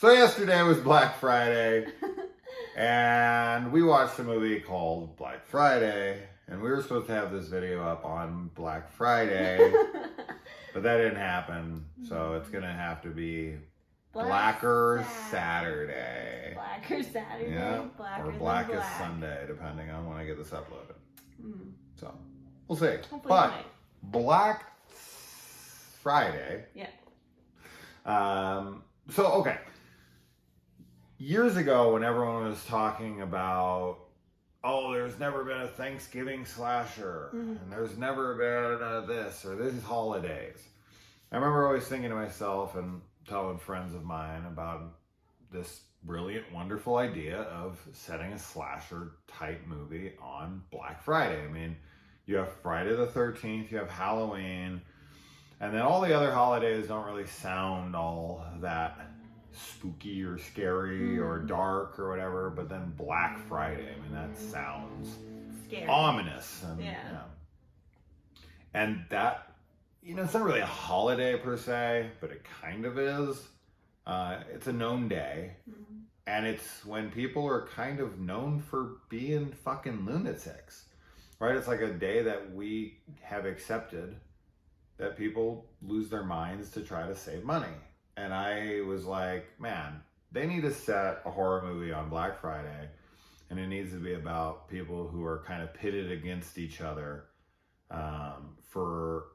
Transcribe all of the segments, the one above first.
So yesterday was Black Friday, and we watched a movie called Black Friday, and we were supposed to have this video up on Black Friday, but that didn't happen, so it's gonna have to be Blacker Saturday. Blacker Saturday, yeah, Blacker or than Blackest black. Sunday, depending on when I get this uploaded. So, we'll see. Hopefully But tonight. Black Friday. Yeah. Okay. Years ago, when everyone was talking about, oh, there's never been a Thanksgiving slasher, and there's never been this or these holidays, I remember always thinking to myself and telling friends of mine about this brilliant, wonderful idea of setting a slasher type movie on Black Friday. I mean, you have Friday the 13th, you have Halloween, and then all the other holidays don't really sound all that spooky or scary or dark or whatever, but then Black Friday, I mean, that sounds Scary. ominous. And, Yeah. And that, it's not really a holiday per se, but it kind of is. It's a known day, and it's when people are kind of known for being fucking lunatics, right? It's like a day that we have accepted that people lose their minds to try to save money. And I was like, man, they need to set a horror movie on Black Friday, and it needs to be about people who are kind of pitted against each other for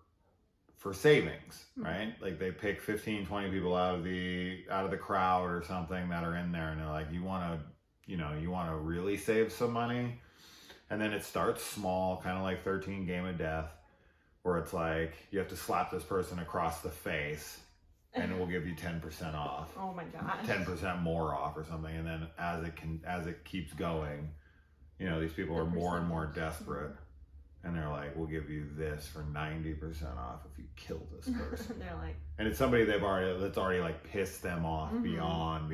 savings, right? Like they pick 15, 20 people out of the crowd or something that are in there, and they're like, you want to really save some money? And then it starts small, kind of like 13 Game of Death, where it's like you have to slap this person across the face and it will give you 10% off. Oh my god. 10% more off or something. And then as it keeps going, these people are more and more desperate. And they're like, we'll give you this for 90% off if you kill this person. They're like, and it's somebody that's already like pissed them off beyond.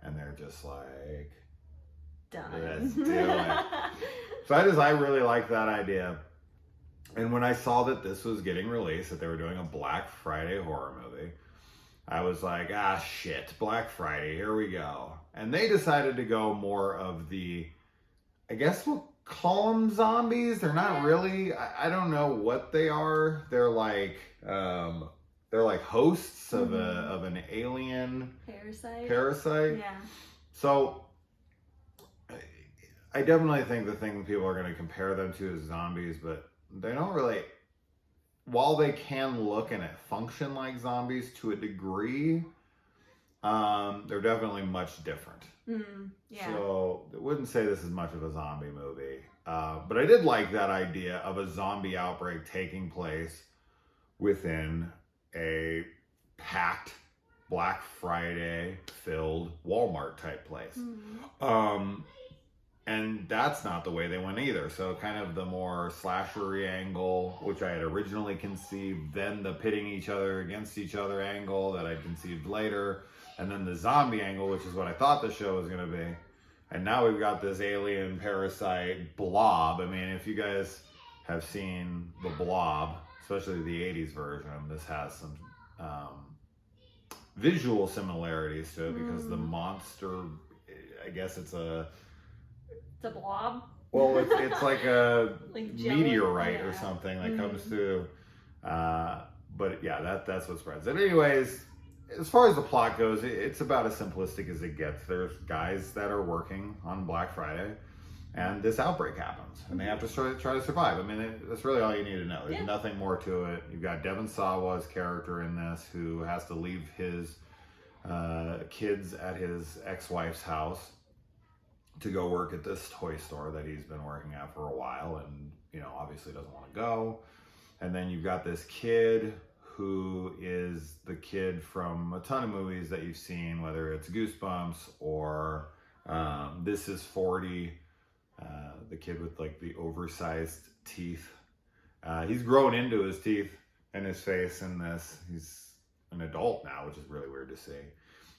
And they're just like, done. Let's do it. So I really like that idea. And when I saw that this was getting released, that they were doing a Black Friday horror movie, I was like, shit, Black Friday, here we go. And they decided to go more of the, I guess we'll call them zombies. They're not really, I don't know what they are. They're like hosts of an alien parasite. Yeah. So I definitely think the thing people are going to compare them to is zombies, but they don't really, while they can look and function like zombies to a degree, they're definitely much different. Yeah. So I wouldn't say this is much of a zombie movie. But I did like that idea of a zombie outbreak taking place within a packed Black Friday filled Walmart type place. And that's not the way they went either. So kind of the more slashery angle, which I had originally conceived, then the pitting each other against each other angle that I conceived later, and then the zombie angle, which is what I thought the show was going to be. And now we've got this alien parasite blob. I mean, if you guys have seen the Blob, especially the 80s version, this has some visual similarities to it because the monster, I guess it's a blob. Well, it's like a like meteorite or something that comes through. But yeah, that's what spreads it. Anyways, as far as the plot goes, it's about as simplistic as it gets. There's guys that are working on Black Friday, and this outbreak happens, and they have to try to survive. I mean, that's really all you need to know. There's nothing more to it. You've got Devin Sawa's character in this, who has to leave his kids at his ex-wife's house to go work at this toy store that he's been working at for a while, and obviously doesn't want to go. And then you've got this kid who is the kid from a ton of movies that you've seen, whether it's Goosebumps or This Is 40, the kid with like the oversized teeth. He's grown into his teeth and his face in this. He's an adult now, which is really weird to see.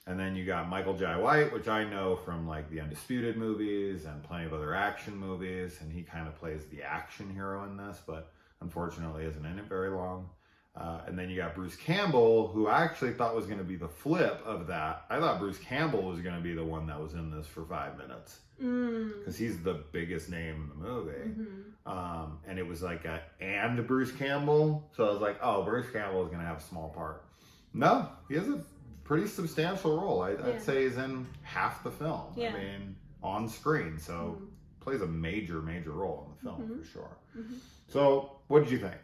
And then you got Michael Jai White, which I know from like the Undisputed movies and plenty of other action movies. And he kind of plays the action hero in this, but unfortunately isn't in it very long. And then you got Bruce Campbell, who I actually thought was going to be the flip of that. I thought Bruce Campbell was going to be the one that was in this for 5 minutes. Because he's the biggest name in the movie. And it was like and Bruce Campbell. So I was like, oh, Bruce Campbell is going to have a small part. No, he has a pretty substantial role. I'd say he's in half the film. I mean, on screen. So plays a major role in the film for sure. So what did you think?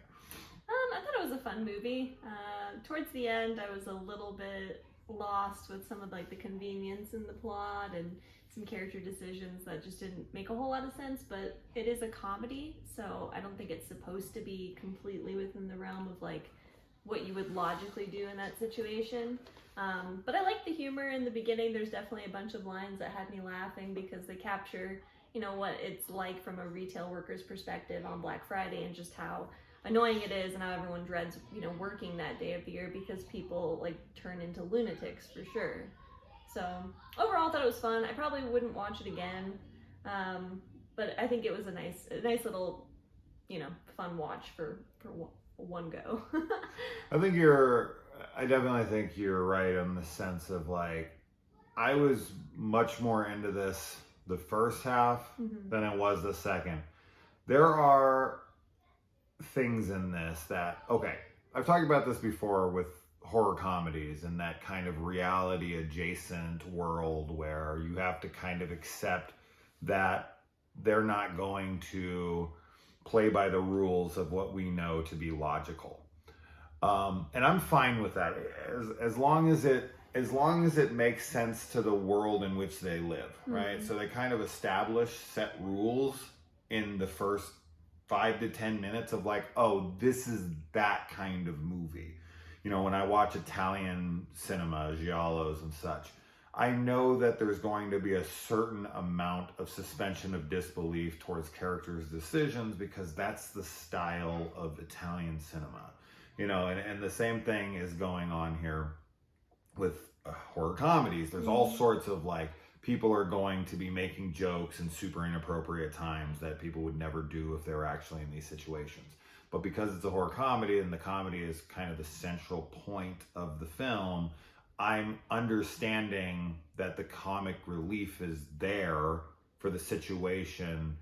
I thought it was a fun movie. Towards the end, I was a little bit lost with some of like the convenience in the plot and some character decisions that just didn't make a whole lot of sense, but it is a comedy, so I don't think it's supposed to be completely within the realm of like what you would logically do in that situation. But I like the humor in the beginning. There's definitely a bunch of lines that had me laughing because they capture, you know, what it's like from a retail worker's perspective on Black Friday and just how annoying it is and how everyone dreads, you know, working that day of the year because people like turn into lunatics for sure. So overall, I thought it was fun. I probably wouldn't watch it again, but I think it was a nice little, you know, fun watch for one go. I definitely think you're right in the sense of like, I was much more into this the first half than it was the second. There are things in this that, okay, I've talked about this before with horror comedies and that kind of reality adjacent world where you have to kind of accept that they're not going to play by the rules of what we know to be logical. And I'm fine with that as long as it makes sense to the world in which they live, right? So they kind of establish set rules in the first 5 to 10 minutes of like, oh, this is that kind of movie. You know, when I watch Italian cinema, giallos and such, I know that there's going to be a certain amount of suspension of disbelief towards characters' decisions because that's the style of Italian cinema. You know, and the same thing is going on here with horror comedies. There's all sorts of like, people are going to be making jokes in super inappropriate times that people would never do if they were actually in these situations. But because it's a horror comedy and the comedy is kind of the central point of the film, I'm understanding that the comic relief is there for the situation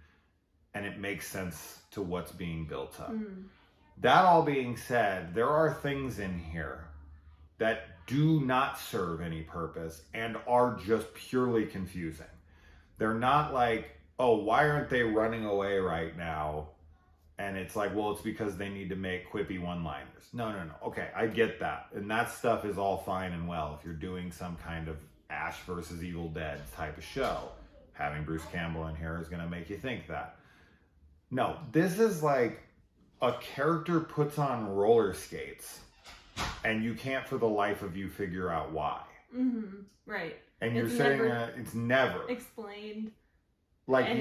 and it makes sense to what's being built up. That all being said, there are things in here that do not serve any purpose and are just purely confusing. They're not like, oh, why aren't they running away right now? And it's like, well, it's because they need to make quippy one-liners. No. Okay, I get that. And that stuff is all fine and well if you're doing some kind of Ash versus Evil Dead type of show. Having Bruce Campbell in here is going to make you think that. No, this is like a character puts on roller skates and you can't for the life of you figure out why. Right. And you're saying it's never explained. Like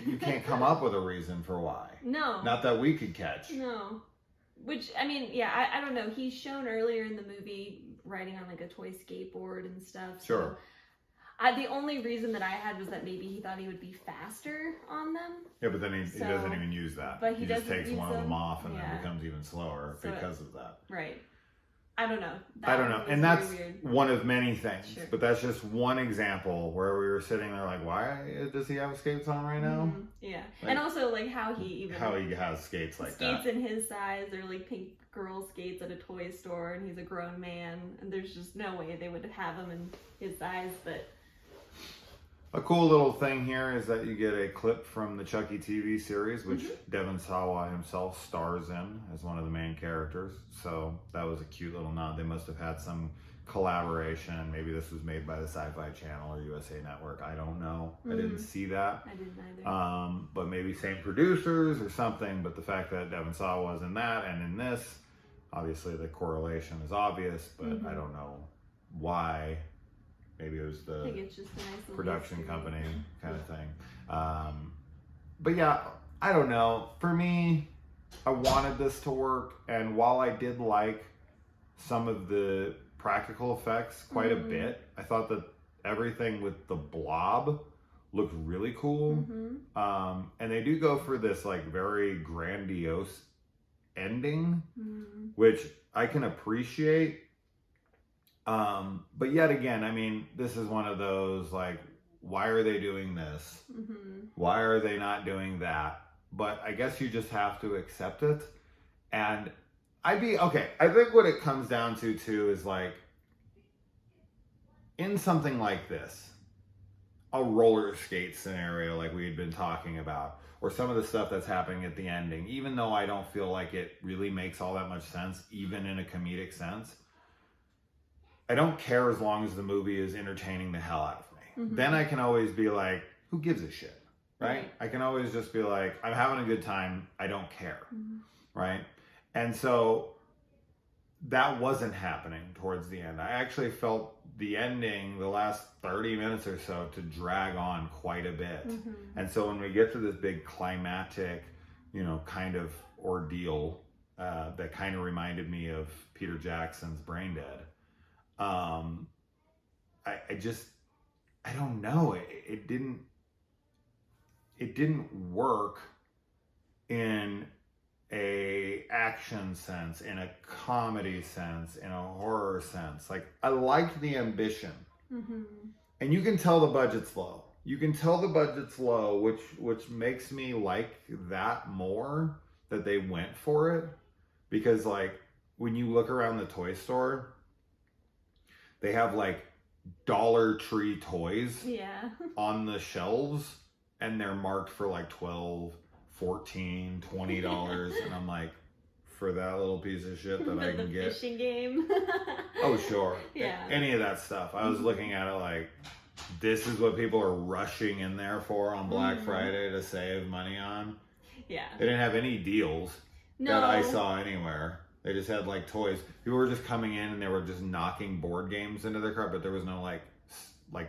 you can't come up with a reason for why. No. Not that we could catch. No. Which, I mean, yeah, I don't know. He's shown earlier in the movie riding on like a toy skateboard and stuff. Sure. So the only reason that I had was that maybe he thought he would be faster on them. Yeah, but then he doesn't even use that. But he just takes one of them off and then becomes even slower because of that. Right. I don't know. I don't know. And that's weird. One of many things. Sure. But that's just one example where we were sitting there like, why does he have skates on right now? Yeah. Like, and also like how he has skates like that. Skates in his size. They're like pink girl skates at a toy store and he's a grown man. And there's just no way they would have him in his size. But a cool little thing here is that you get a clip from the Chucky TV series, which Devin Sawa himself stars in as one of the main characters. So that was a cute little nod. They must have had some collaboration. Maybe this was made by the Sci-Fi Channel or USA Network. I don't know. I didn't see that. I didn't either. But maybe same producers or something. But the fact that Devin Sawa was in that and in this, obviously the correlation is obvious, but I don't know why. Maybe it was the it's just a nice production company kind of thing. But yeah, I don't know. For me, I wanted this to work. And while I did like some of the practical effects quite a bit, I thought that everything with the blob looked really cool. And they do go for this like very grandiose ending, which I can appreciate. But yet again, I mean, this is one of those like, why are they doing this? Mm-hmm. Why are they not doing that? But I guess you just have to accept it. And I think what it comes down to too is like, in something like this, a roller skate scenario like we had been talking about, or some of the stuff that's happening at the ending, even though I don't feel like it really makes all that much sense, even in a comedic sense, I don't care as long as the movie is entertaining the hell out of me. Mm-hmm. Then I can always be like, who gives a shit, right? I can always just be like, I'm having a good time, I don't care, right? And so that wasn't happening towards the end. I actually felt the ending, the last 30 minutes or so, to drag on quite a bit. And so when we get to this big climactic, kind of ordeal that kind of reminded me of Peter Jackson's Brain Dead, I don't know. It didn't work in a action sense, in a comedy sense, in a horror sense. Like, I liked the ambition, and you can tell the budget's low. You can tell the budget's low, which makes me like that more, that they went for it, because like when you look around the toy store, they have like Dollar Tree toys on the shelves, and they're marked for like $12, $14, $20, and I'm like, for that little piece of shit that I can get. The fishing game. Oh, sure. Yeah. Any of that stuff. I was looking at it like, this is what people are rushing in there for on Black Friday to save money on. Yeah. They didn't have any deals that I saw anywhere. They just had like toys. People were just coming in and they were just knocking board games into their cart, but there was no like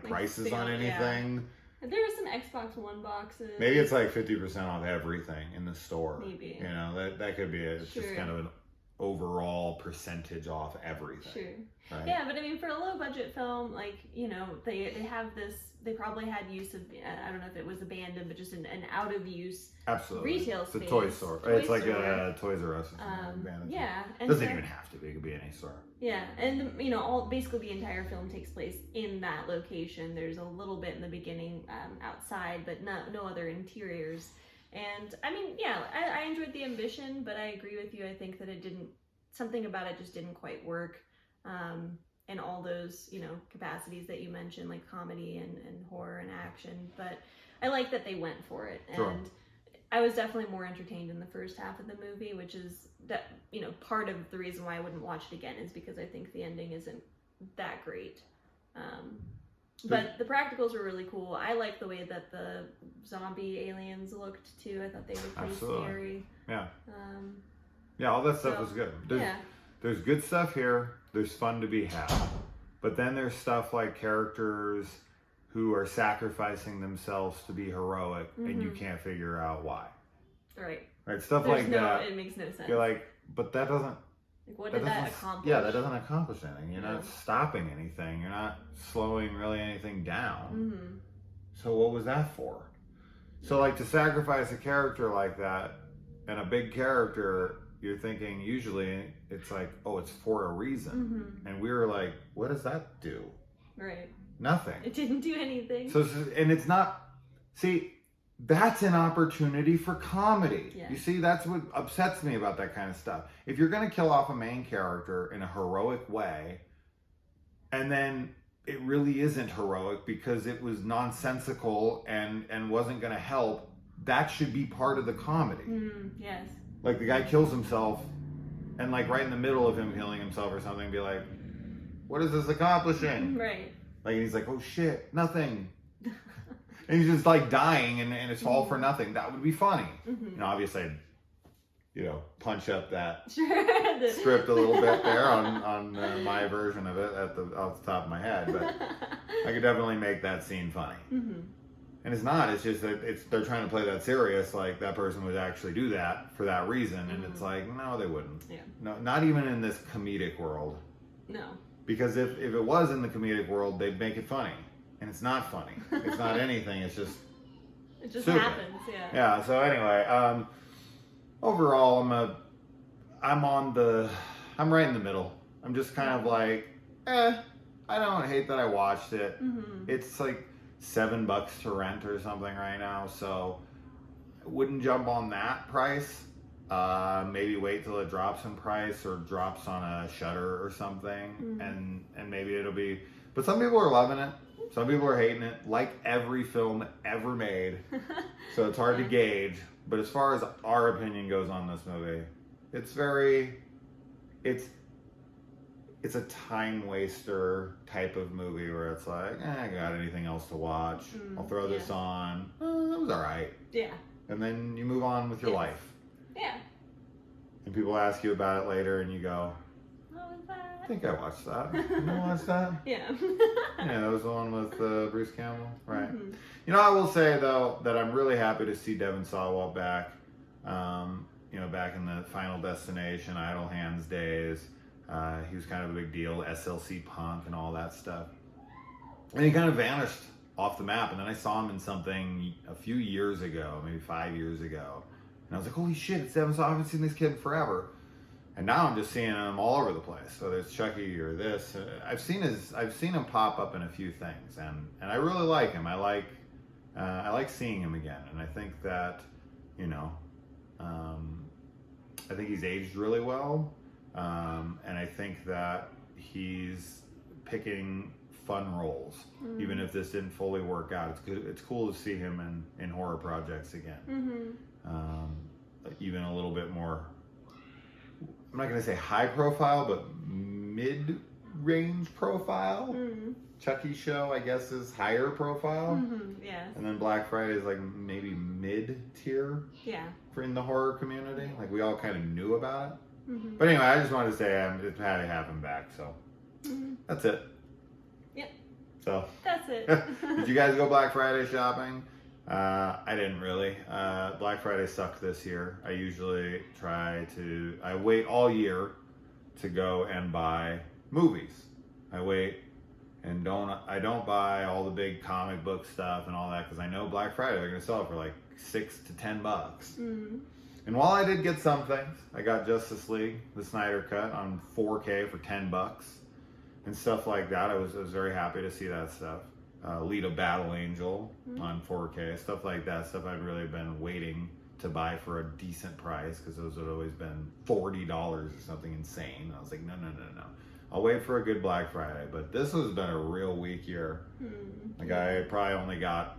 prices on anything. Yeah. There were some Xbox One boxes. Maybe it's like 50% off everything in the store. Maybe. That could be it. It's just kind of an overall percentage off everything. Sure. Right? Yeah, but I mean, for a low budget film, like, they have this, they probably had use of, I don't know if it was abandoned, but just an out of use retail space. It's a toy store. It's like a Toys R Us. Yeah. It doesn't even have to be. It could be any store. Yeah, and basically the entire film takes place in that location. There's a little bit in the beginning outside, but no other interiors. And I mean, yeah, I enjoyed the ambition, but I agree with you. I think that something about it just didn't quite work. And all those, capacities that you mentioned, like comedy and horror and action. But I like that they went for it. Sure. And I was definitely more entertained in the first half of the movie, which is that, part of the reason why I wouldn't watch it again is because I think the ending isn't that great. But the practicals were really cool. I like the way that the zombie aliens looked too. I thought they were pretty scary. Yeah. Yeah, all that stuff was good. There's good stuff here. There's fun to be had. But then there's stuff like characters who are sacrificing themselves to be heroic, and you can't figure out why. Right. Stuff like that. It makes no sense. You're like, but that doesn't... Like, what did that accomplish? Yeah, that doesn't accomplish anything. You're not stopping anything. You're not slowing really anything down. So what was that for? So like, to sacrifice a character like that, and a big character, you're thinking usually it's like, oh, it's for a reason. And we were like, what does that do? Right. Nothing. It didn't do anything. So, and it's not, see, that's an opportunity for comedy. Yeah. You see, that's what upsets me about that kind of stuff. If you're going to kill off a main character in a heroic way, and then it really isn't heroic because it was nonsensical and wasn't going to help, that should be part of the comedy. Yes. Like, the guy kills himself, and like right in the middle of him killing himself or something, be like, what is this accomplishing? Right. Like, and he's like, oh shit, nothing. And he's just like dying, and it's all for nothing. That would be funny. Obviously I'd, punch up that script a little bit there on my version of it off the top of my head, but I could definitely make that scene funny. And it's not. It's just that they're trying to play that serious, like that person would actually do that for that reason, and it's like, no, they wouldn't. Yeah. No, not even in this comedic world. No. Because if it was in the comedic world, they'd make it funny. And it's not funny. It's not anything. It's just it just stupid. happens, yeah. Yeah, so anyway, overall I'm on the I'm right in the middle. I'm just kind of like, I don't hate that I watched it. Mm-hmm. It's like $7 to rent or something right now, so I wouldn't jump on that price. Maybe wait till it drops in price or drops on a Shutter or something, and maybe it'll be. But some people are loving it. Some people are hating it, like every film ever made. So it's hard to gauge. But as far as our opinion goes on this movie, it's a time waster type of movie where it's like, I got anything else to watch? I'll throw this on. That was all right. Yeah. And then you move on with your life. Yeah. And people ask you about it later, and you go, What was that? I think I watched that. You watched that? Yeah. Yeah, that was the one with Bruce Campbell, right? Mm-hmm. You know, I will say though that I'm really happy to see Devin Sawa back. Back in the Final Destination, Idle Hands days. He was kind of a big deal, SLC Punk and all that stuff. And he kind of vanished off the map. And then I saw him in something a few years ago, maybe 5 years ago. And I was like, holy shit, it's Devin Sawa. I haven't seen this kid in forever. And now I'm just seeing him all over the place. Whether it's Chucky or this, I've seen him pop up in a few things, and I really like him. I like seeing him again, and I think that, I think he's aged really well, and I think that he's picking fun roles, even if this didn't fully work out. It's good. It's cool to see him in horror projects again, even a little bit more. I'm not going to say high profile, but mid-range profile. Chucky show, I guess, is higher profile. Yeah. And then Black Friday is like maybe mid-tier. Yeah. In the horror community. Like we all kind of knew about it. But anyway, I just wanted to say I'm just happy to have him back. So that's it. Yep. So that's it. Did you guys go Black Friday shopping? I didn't really. Black Friday sucked this year. I usually I wait all year to go and buy movies. I wait and I don't buy all the big comic book stuff and all that because I know Black Friday they're going to sell it for like $6 to $10. And while I did get some things, I got Justice League, the Snyder Cut on 4K for $10 and stuff like that. I was very happy to see that stuff. Lead a Battle Angel on 4K, stuff like that. Stuff I'd really been waiting to buy for a decent price because those had always been $40 or something insane. I was like, no. I'll wait for a good Black Friday. But this has been a real weak year. Like I probably only got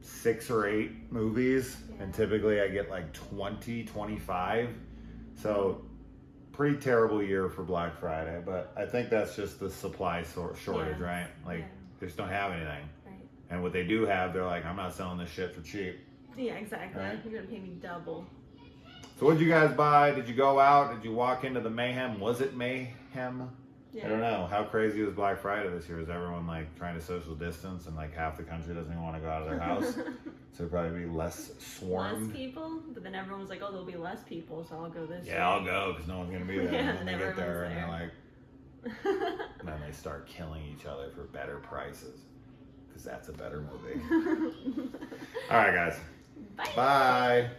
6 or 8 movies, and typically I get like 20, 25. So pretty terrible year for Black Friday, but I think that's just the supply shortage, right? Like they just don't have anything. Right. And what they do have, they're like, I'm not selling this shit for cheap. Yeah, exactly. Right? You're gonna pay me double. So what did you guys buy? Did you go out? Did you walk into the mayhem? Was it mayhem? Yeah. I don't know. How crazy was Black Friday this year? Is everyone like trying to social distance and like half the country doesn't even want to go out of their house? So probably be less swarmed. Less people, but then everyone was like, oh, there'll be less people, so I'll go this way. Yeah, I'll go because no one's going to be there. Yeah, and then they get there and everyone's they're like, and then they start killing each other for better prices because that's a better movie. All right, guys. Bye. Bye.